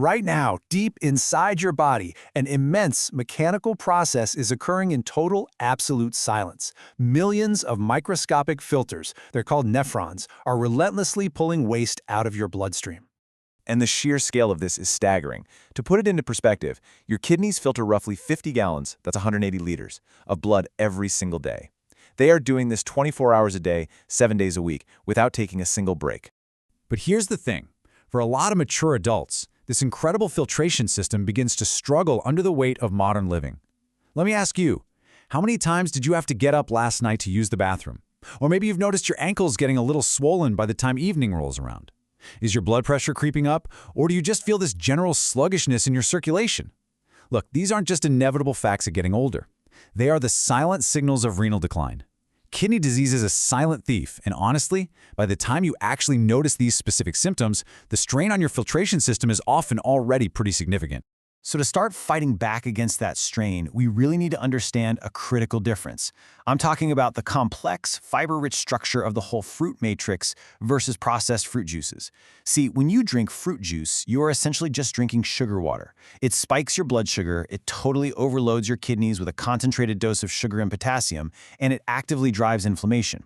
Right now, deep inside your body, an immense mechanical process is occurring in total absolute silence. Millions of microscopic filters, they're called nephrons, are relentlessly pulling waste out of your bloodstream. And the sheer scale of this is staggering. To put it into perspective, your kidneys filter roughly 50 gallons, that's 180 liters, of blood every single day. They are doing this 24 hours a day, 7 days a week, without taking a single break. But here's the thing. For a lot of mature adults, this incredible filtration system begins to struggle under the weight of modern living. Let me ask you, how many times did you have to get up last night to use the bathroom? Or maybe you've noticed your ankles getting a little swollen by the time evening rolls around. Is your blood pressure creeping up, or do you just feel this general sluggishness in your circulation? Look, these aren't just inevitable facts of getting older. They are the silent signals of renal decline. Kidney disease is a silent thief, and honestly, by the time you actually notice these specific symptoms, the strain on your filtration system is often already pretty significant. So to start fighting back against that strain, we really need to understand a critical difference. I'm talking about the complex, fiber-rich structure of the whole fruit matrix versus processed fruit juices. See, when you drink fruit juice, you are essentially just drinking sugar water. It spikes your blood sugar, it totally overloads your kidneys with a concentrated dose of sugar and potassium, and it actively drives inflammation.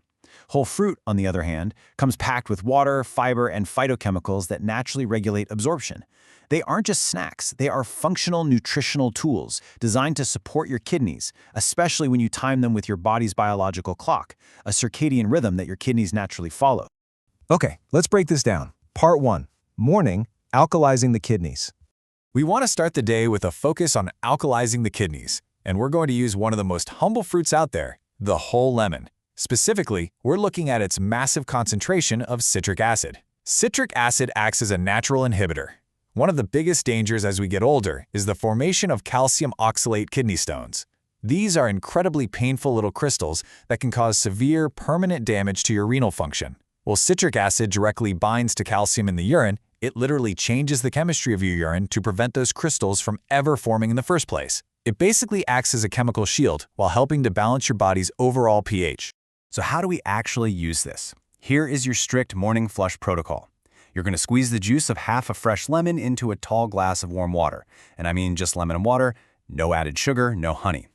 Whole fruit, on the other hand, comes packed with water, fiber, and phytochemicals that naturally regulate absorption. They aren't just snacks, they are functional nutritional tools designed to support your kidneys, especially when you time them with your body's biological clock, a circadian rhythm that your kidneys naturally follow. Okay, let's break this down. Part 1. Morning, alkalizing the kidneys. We want to start the day with a focus on alkalizing the kidneys, and we're going to use one of the most humble fruits out there, the whole lemon. Specifically, we're looking at its massive concentration of citric acid. Citric acid acts as a natural inhibitor. One of the biggest dangers as we get older is the formation of calcium oxalate kidney stones. These are incredibly painful little crystals that can cause severe, permanent damage to your renal function. While citric acid directly binds to calcium in the urine, it literally changes the chemistry of your urine to prevent those crystals from ever forming in the first place. It basically acts as a chemical shield while helping to balance your body's overall pH. So how do we actually use this? Here is your strict morning flush protocol. You're going to squeeze the juice of half a fresh lemon into a tall glass of warm water. And I mean just lemon and water, no added sugar, no honey.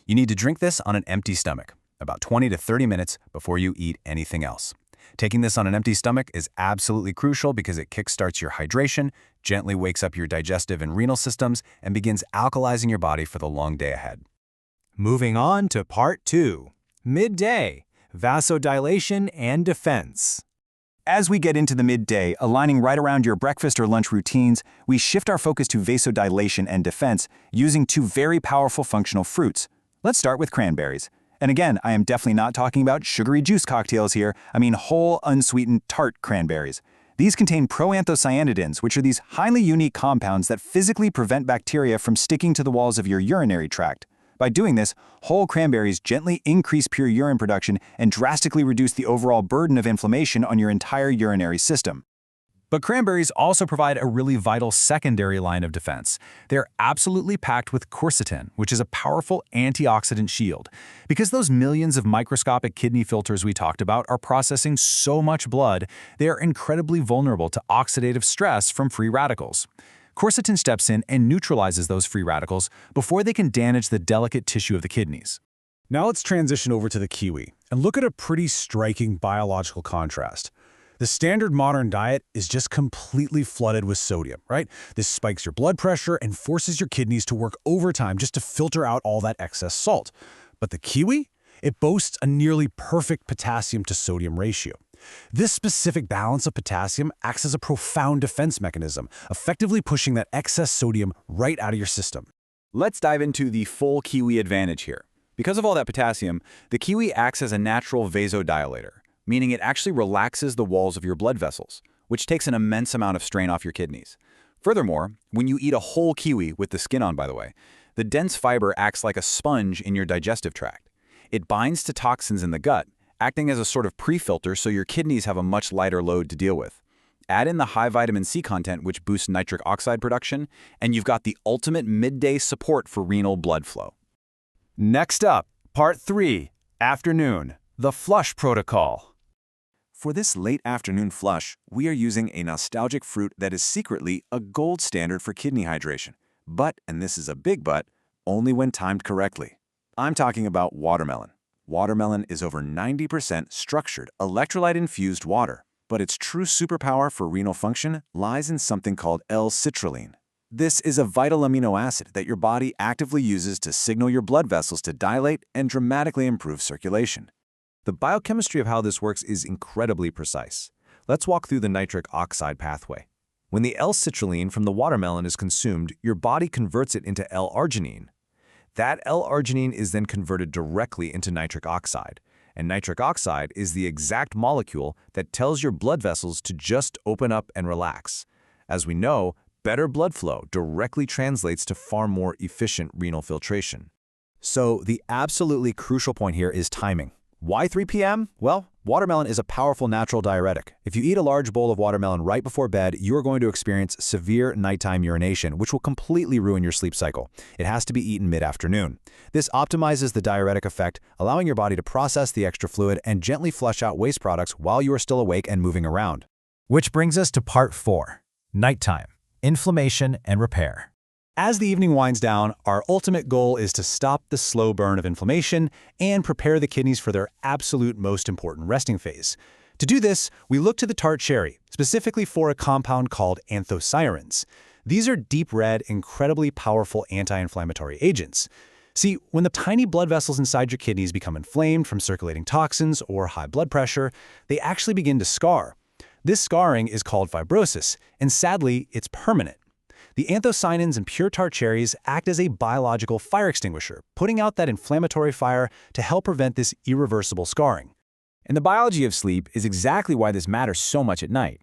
You need to drink this on an empty stomach, about 20 to 30 minutes before you eat anything else. Taking this on an empty stomach is absolutely crucial because it kickstarts your hydration, gently wakes up your digestive and renal systems, and begins alkalizing your body for the long day ahead. Moving on to Part 2. Midday, vasodilation and defense. As we get into the midday, aligning right around your breakfast or lunch routines, we shift our focus to vasodilation and defense using two very powerful functional fruits. Let's start with cranberries. And again, I am definitely not talking about sugary juice cocktails here. I mean whole, unsweetened, tart cranberries. These contain proanthocyanidins, which are these highly unique compounds that physically prevent bacteria from sticking to the walls of your urinary tract. By doing this, whole cranberries gently increase pure urine production and drastically reduce the overall burden of inflammation on your entire urinary system. But cranberries also provide a really vital secondary line of defense. They're absolutely packed with quercetin, which is a powerful antioxidant shield. Because those millions of microscopic kidney filters we talked about are processing so much blood, they are incredibly vulnerable to oxidative stress from free radicals. Quercetin steps in and neutralizes those free radicals before they can damage the delicate tissue of the kidneys. Now let's transition over to the kiwi and look at a pretty striking biological contrast. The standard modern diet is just completely flooded with sodium, right? This spikes your blood pressure and forces your kidneys to work overtime just to filter out all that excess salt. But the kiwi? It boasts a nearly perfect potassium to sodium ratio. This specific balance of potassium acts as a profound defense mechanism, effectively pushing that excess sodium right out of your system. Let's dive into the full kiwi advantage here. Because of all that potassium, the kiwi acts as a natural vasodilator, meaning it actually relaxes the walls of your blood vessels, which takes an immense amount of strain off your kidneys. Furthermore, when you eat a whole kiwi with the skin on, by the way, the dense fiber acts like a sponge in your digestive tract. It binds to toxins in the gut, acting as a sort of pre-filter so your kidneys have a much lighter load to deal with. Add in the high vitamin C content, which boosts nitric oxide production, and you've got the ultimate midday support for renal blood flow. Next up, Part 3, Afternoon, the flush protocol. For this late afternoon flush, we are using a nostalgic fruit that is secretly a gold standard for kidney hydration. But, and this is a big but, only when timed correctly. I'm talking about watermelon. Watermelon is over 90% structured, electrolyte-infused water, but its true superpower for renal function lies in something called L-citrulline. This is a vital amino acid that your body actively uses to signal your blood vessels to dilate and dramatically improve circulation. The biochemistry of how this works is incredibly precise. Let's walk through the nitric oxide pathway. When the L-citrulline from the watermelon is consumed, your body converts it into L-arginine. That L-arginine is then converted directly into nitric oxide, and nitric oxide is the exact molecule that tells your blood vessels to just open up and relax. As we know, better blood flow directly translates to far more efficient renal filtration. So the absolutely crucial point here is timing. Why 3 p.m.? Well, watermelon is a powerful natural diuretic. If you eat a large bowl of watermelon right before bed, you are going to experience severe nighttime urination, which will completely ruin your sleep cycle. It has to be eaten mid-afternoon. This optimizes the diuretic effect, allowing your body to process the extra fluid and gently flush out waste products while you are still awake and moving around. Which brings us to part 4, nighttime, inflammation and repair. As the evening winds down, our ultimate goal is to stop the slow burn of inflammation and prepare the kidneys for their absolute most important resting phase. To do this, we look to the tart cherry, specifically for a compound called anthocyanins. These are deep red, incredibly powerful anti-inflammatory agents. See, when the tiny blood vessels inside your kidneys become inflamed from circulating toxins or high blood pressure, they actually begin to scar. This scarring is called fibrosis, and sadly, it's permanent. The anthocyanins in pure tart cherries act as a biological fire extinguisher, putting out that inflammatory fire to help prevent this irreversible scarring. And the biology of sleep is exactly why this matters so much at night.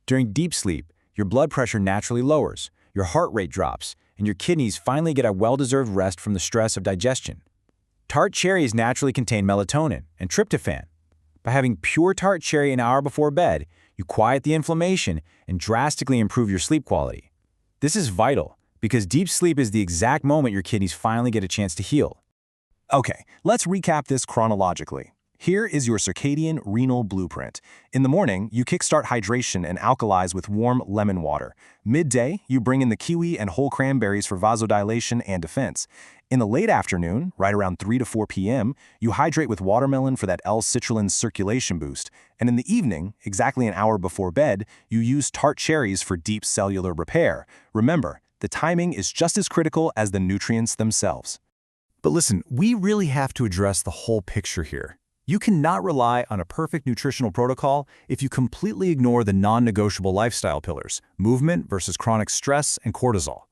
During deep sleep, your blood pressure naturally lowers, your heart rate drops, and your kidneys finally get a well-deserved rest from the stress of digestion. Tart cherries naturally contain melatonin and tryptophan. By having pure tart cherry an hour before bed, you quiet the inflammation and drastically improve your sleep quality. This is vital because deep sleep is the exact moment your kidneys finally get a chance to heal. Okay, let's recap this chronologically. Here is your circadian renal blueprint. In the morning, you kickstart hydration and alkalize with warm lemon water. Midday, you bring in the kiwi and whole cranberries for vasodilation and defense. In the late afternoon, right around 3 to 4 p.m., you hydrate with watermelon for that L-citrulline circulation boost. And in the evening, exactly an hour before bed, you use tart cherries for deep cellular repair. Remember, the timing is just as critical as the nutrients themselves. But listen, we really have to address the whole picture here. You cannot rely on a perfect nutritional protocol if you completely ignore the non-negotiable lifestyle pillars, movement versus chronic stress and cortisol.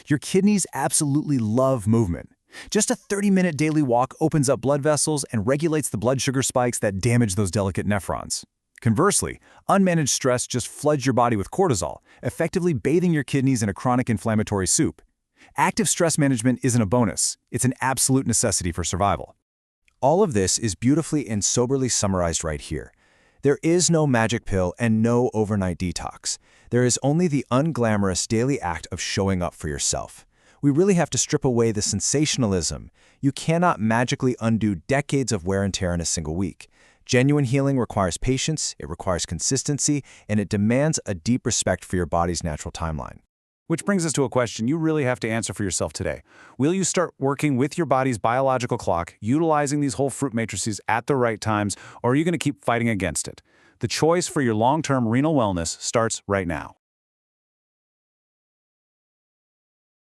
Your kidneys absolutely love movement. Just a 30-minute daily walk opens up blood vessels and regulates the blood sugar spikes that damage those delicate nephrons. Conversely, unmanaged stress just floods your body with cortisol, effectively bathing your kidneys in a chronic inflammatory soup. Active stress management isn't a bonus, it's an absolute necessity for survival. All of this is beautifully and soberly summarized right here. There is no magic pill and no overnight detox. There is only the unglamorous daily act of showing up for yourself. We really have to strip away the sensationalism. You cannot magically undo decades of wear and tear in a single week. Genuine healing requires patience, it requires consistency, and it demands a deep respect for your body's natural timeline. Which brings us to a question you really have to answer for yourself today. Will you start working with your body's biological clock, utilizing these whole fruit matrices at the right times, or are you going to keep fighting against it? The choice for your long-term renal wellness starts right now.